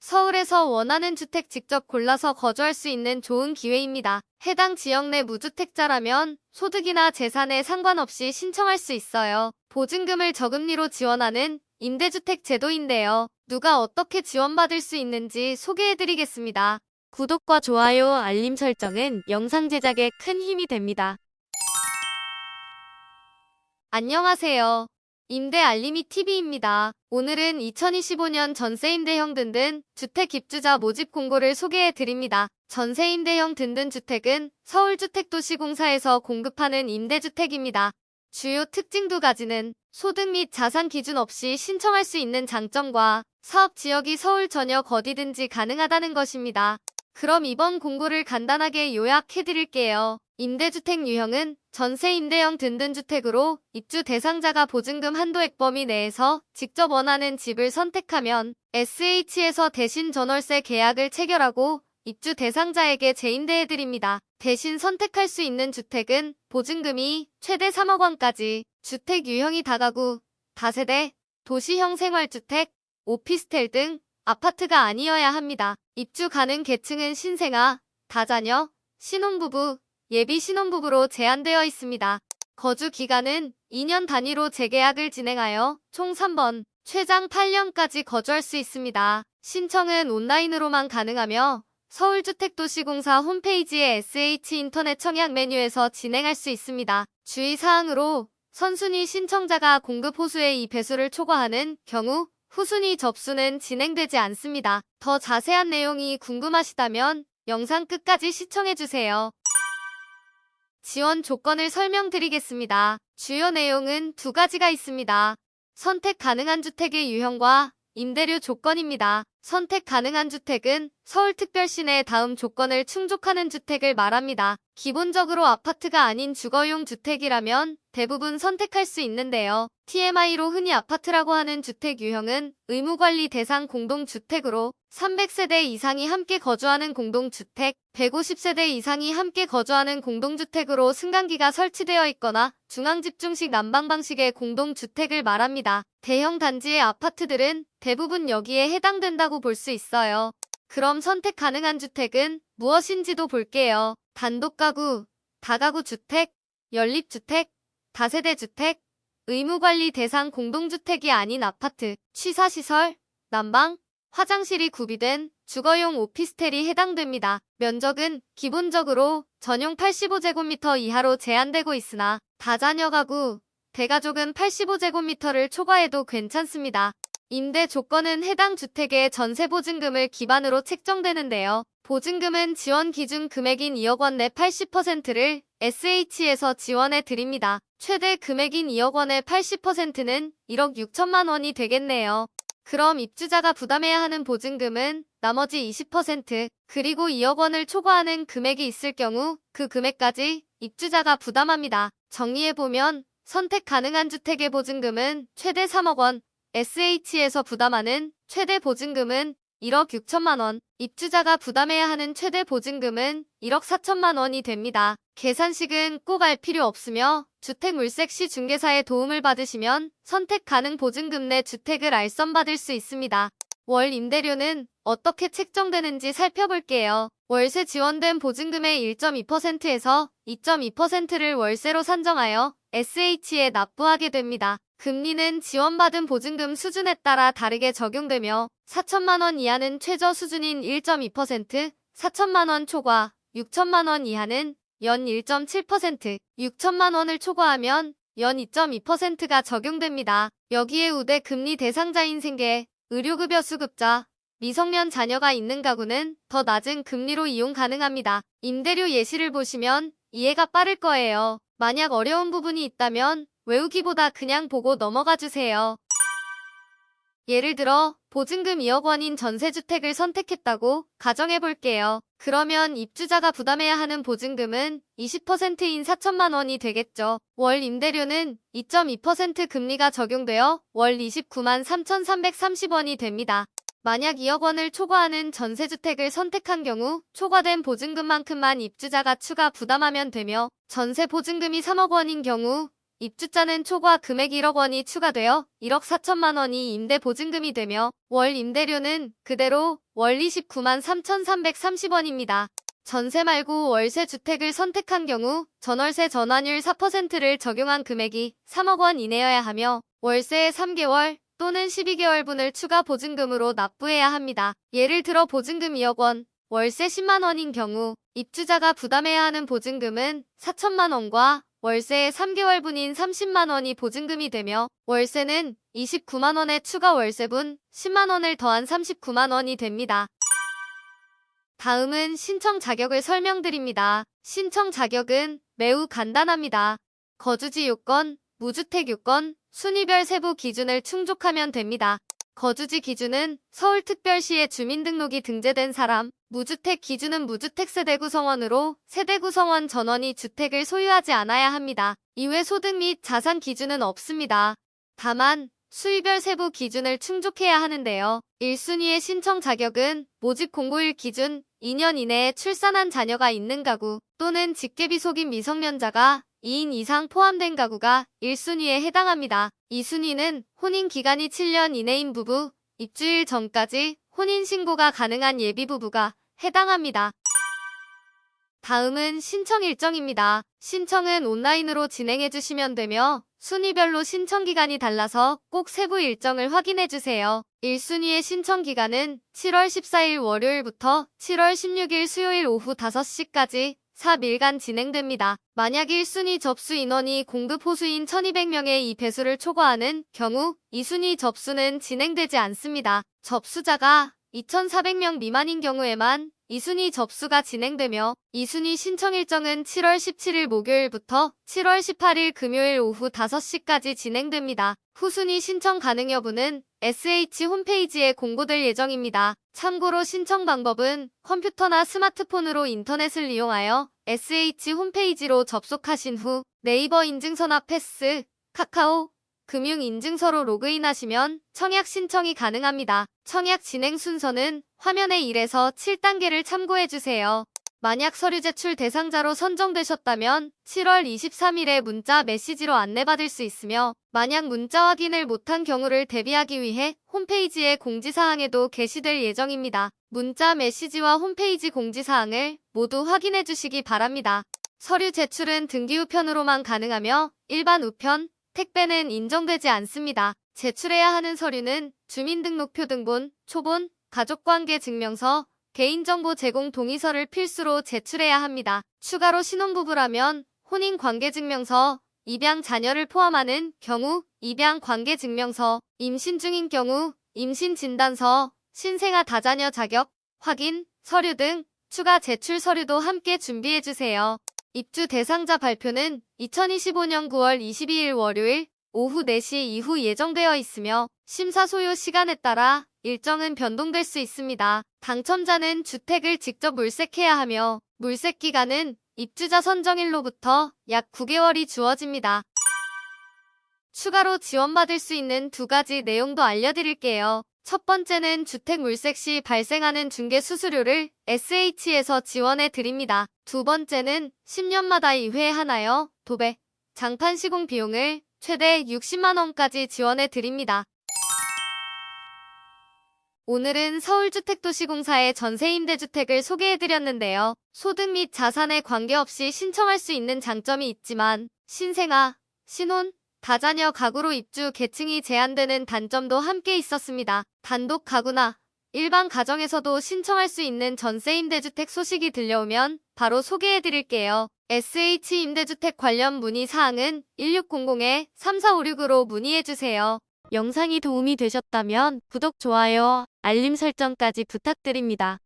서울에서 원하는 주택 직접 골라서 거주할 수 있는 좋은 기회입니다. 해당 지역 내 무주택자라면 소득이나 재산에 상관없이 신청할 수 있어요. 보증금을 저금리로 지원하는 임대주택 제도인데요. 누가 어떻게 지원받을 수 있는지 소개해드리겠습니다. 구독과 좋아요, 알림 설정은 영상 제작에 큰 힘이 됩니다. 안녕하세요. 임대 알림이 TV입니다. 오늘은 2025년 전세임대형 든든 주택 입주자 모집 공고를 소개해 드립니다. 전세임대형 든든 주택은 서울주택도시공사에서 공급하는 임대주택입니다. 주요 특징 두 가지는 소득 및 자산 기준 없이 신청할 수 있는 장점과 사업 지역이 서울 전역 어디든지 가능하다는 것입니다. 그럼 이번 공고를 간단하게 요약해 드릴게요. 임대주택 유형은 전세임대형 든든주택으로 입주 대상자가 보증금 한도액 범위 내에서 직접 원하는 집을 선택하면 SH에서 대신 전월세 계약을 체결하고 입주 대상자에게 재임대해드립니다. 대신 선택할 수 있는 주택은 보증금이 최대 3억 원까지, 주택 유형이 다가구, 다세대, 도시형 생활주택, 오피스텔 등 아파트가 아니어야 합니다. 입주 가능 계층은 신생아, 다자녀, 신혼부부, 예비 신혼부부로 제한되어 있습니다. 거주 기간은 2년 단위로 재계약을 진행하여 총 3번, 최장 8년까지 거주할 수 있습니다. 신청은 온라인으로만 가능하며 서울주택도시공사 홈페이지의 SH 인터넷 청약 메뉴에서 진행할 수 있습니다. 주의사항으로 선순위 신청자가 공급 호수의 2배수를 초과하는 경우 후순위 접수는 진행되지 않습니다. 더 자세한 내용이 궁금하시다면 영상 끝까지 시청해주세요. 지원 조건을 설명드리겠습니다. 주요 내용은 두 가지가 있습니다. 선택 가능한 주택의 유형과 임대료 조건입니다. 선택 가능한 주택은 서울특별시내 다음 조건을 충족하는 주택을 말합니다. 기본적으로 아파트가 아닌 주거용 주택이라면 대부분 선택할 수 있는데요. TMI로 흔히 아파트라고 하는 주택 유형은 의무관리 대상 공동주택으로 300세대 이상이 함께 거주하는 공동주택, 150세대 이상이 함께 거주하는 공동주택으로 승강기가 설치되어 있거나 중앙집중식 난방 방식의 공동주택을 말합니다. 대형 단지의 아파트들은 대부분 여기에 해당된다고 볼 수 있어요. 그럼 선택 가능한 주택은 무엇인지도 볼게요. 단독가구, 다가구 주택, 연립주택, 다세대주택, 의무관리 대상 공동주택이 아닌 아파트, 취사시설, 난방, 화장실이 구비된 주거용 오피스텔이 해당됩니다. 면적은 기본적으로 전용 85제곱미터 이하로 제한되고 있으나 다자녀 가구, 대가족은 85제곱미터를 초과해도 괜찮습니다. 임대 조건은 해당 주택의 전세보증금을 기반으로 책정되는데요. 보증금은 지원 기준 금액인 2억 원 내 80%를 SH에서 지원해 드립니다. 최대 금액인 2억 원의 80%는 1억 6천만 원이 되겠네요. 그럼 입주자가 부담해야 하는 보증금은 나머지 20%, 그리고 2억 원을 초과하는 금액이 있을 경우 그 금액까지 입주자가 부담합니다. 정리해보면 선택 가능한 주택의 보증금은 최대 3억 원, SH에서 부담하는 최대 보증금은 1억 6천만 원, 입주자가 부담해야 하는 최대 보증금은 1억 4천만 원이 됩니다. 계산식은 꼭 알 필요 없으며 주택물색시 중개사의 도움을 받으시면 선택 가능 보증금 내 주택을 알선받을 수 있습니다. 월 임대료는 어떻게 책정되는지 살펴볼게요. 월세 지원된 보증금의 1.2%에서 2.2%를 월세로 산정하여 SH에 납부하게 됩니다. 금리는 지원받은 보증금 수준에 따라 다르게 적용되며 4천만 원 이하는 최저 수준인 1.2%, 4천만 원 초과, 6천만 원 이하는 연 1.7%, 6천만 원을 초과하면 연 2.2%가 적용됩니다. 여기에 우대 금리 대상자인 생계, 의료급여 수급자, 미성년 자녀가 있는 가구는 더 낮은 금리로 이용 가능합니다. 임대료 예시를 보시면 이해가 빠를 거예요. 만약 어려운 부분이 있다면 외우기보다 그냥 보고 넘어가 주세요. 예를 들어 보증금 2억 원인 전세주택을 선택했다고 가정해 볼게요. 그러면 입주자가 부담해야 하는 보증금은 20%인 4천만 원이 되겠죠. 월 임대료는 2.2% 금리가 적용되어 월 29만 3,330원이 됩니다. 만약 2억 원을 초과하는 전세주택을 선택한 경우 초과된 보증금만큼만 입주자가 추가 부담하면 되며 전세 보증금이 3억 원인 경우 입주자는 초과 금액 1억 원이 추가되어 1억 4천만 원이 임대 보증금이 되며 월 임대료는 그대로 월 29만 3,330원입니다. 전세 말고 월세 주택을 선택한 경우 전월세 전환율 4%를 적용한 금액이 3억 원 이내여야 하며 월세의 3개월 또는 12개월분을 추가 보증금으로 납부해야 합니다. 예를 들어 보증금 2억 원, 월세 10만 원인 경우 입주자가 부담해야 하는 보증금은 4천만 원과 월세의 3개월분인 30만 원이 보증금이 되며 월세는 29만 원의 추가 월세분 10만 원을 더한 39만 원이 됩니다. 다음은 신청 자격을 설명드립니다. 신청 자격은 매우 간단합니다. 거주지 요건, 무주택 요건, 순위별 세부 기준을 충족하면 됩니다. 거주지 기준은 서울특별시에 주민등록이 등재된 사람, 무주택 기준은 무주택 세대 구성원으로 세대 구성원 전원이 주택을 소유하지 않아야 합니다. 이외 소득 및 자산 기준은 없습니다. 다만 수위별 세부 기준을 충족해야 하는데요. 1순위의 신청 자격은 모집 공고일 기준 2년 이내에 출산한 자녀가 있는 가구 또는 직계비 속인 미성년자가 2인 이상 포함된 가구가 1순위에 해당합니다. 2순위는 혼인기간이 7년 이내인 부부, 입주일 전까지 혼인신고가 가능한 예비부부가 해당합니다. 다음은 신청 일정입니다. 신청은 온라인으로 진행해주시면 되며 순위별로 신청 기간이 달라서 꼭 세부 일정을 확인해주세요. 1순위의 신청 기간은 7월 14일 월요일부터 7월 16일 수요일 오후 5시까지 4일간 진행됩니다. 만약 1순위 접수 인원이 공급 호수인 1200명의 이 배수를 초과하는 경우 2순위 접수는 진행되지 않습니다. 접수자가 2400명 미만인 경우에만 2순위 접수가 진행되며 2순위 신청 일정은 7월 17일 목요일부터 7월 18일 금요일 오후 5시까지 진행됩니다. 후순위 신청 가능 여부는 SH 홈페이지에 공고될 예정입니다. 참고로 신청 방법은 컴퓨터나 스마트폰으로 인터넷을 이용하여 SH 홈페이지로 접속하신 후 네이버 인증서나 패스, 카카오, 금융인증서로 로그인하시면 청약 신청이 가능합니다. 청약 진행 순서는 화면의 1에서 7단계를 참고해주세요. 만약 서류 제출 대상자로 선정되셨다면 7월 23일에 문자 메시지로 안내받을 수 있으며 만약 문자 확인을 못한 경우를 대비하기 위해 홈페이지의 공지사항에도 게시될 예정입니다. 문자 메시지와 홈페이지 공지사항을 모두 확인해 주시기 바랍니다. 서류 제출은 등기 우편으로만 가능하며 일반 우편, 택배는 인정되지 않습니다. 제출해야 하는 서류는 주민등록표 등본, 초본, 가족관계 증명서, 개인정보 제공 동의서를 필수로 제출해야 합니다. 추가로 신혼부부라면 혼인관계증명서, 입양 자녀를 포함하는 경우 입양관계증명서, 임신 중인 경우 임신진단서, 신생아 다자녀 자격, 확인, 서류 등 추가 제출 서류도 함께 준비해주세요. 입주 대상자 발표는 2025년 9월 22일 월요일 오후 4시 이후 예정되어 있으며 심사 소요 시간에 따라 일정은 변동될 수 있습니다. 당첨자는 주택을 직접 물색해야 하며 물색 기간은 입주자 선정일로부터 약 9개월이 주어집니다. 추가로 지원받을 수 있는 2가지 내용도 알려드릴게요. 첫 번째는 주택 물색 시 발생하는 중개 수수료를 SH에서 지원해 드립니다. 두 번째는 10년마다 2회 하나여 도배, 장판 시공 비용을 최대 60만 원까지 지원해 드립니다. 오늘은 서울주택도시공사의 전세임대주택을 소개해드렸는데요. 소득 및 자산에 관계없이 신청할 수 있는 장점이 있지만 신생아, 신혼, 다자녀 가구로 입주 계층이 제한되는 단점도 함께 있었습니다. 단독 가구나 일반 가정에서도 신청할 수 있는 전세임대주택 소식이 들려오면 바로 소개해드릴게요. SH임대주택 관련 문의사항은 1600-3456으로 문의해주세요. 영상이 도움이 되셨다면 구독, 좋아요, 알림 설정까지 부탁드립니다.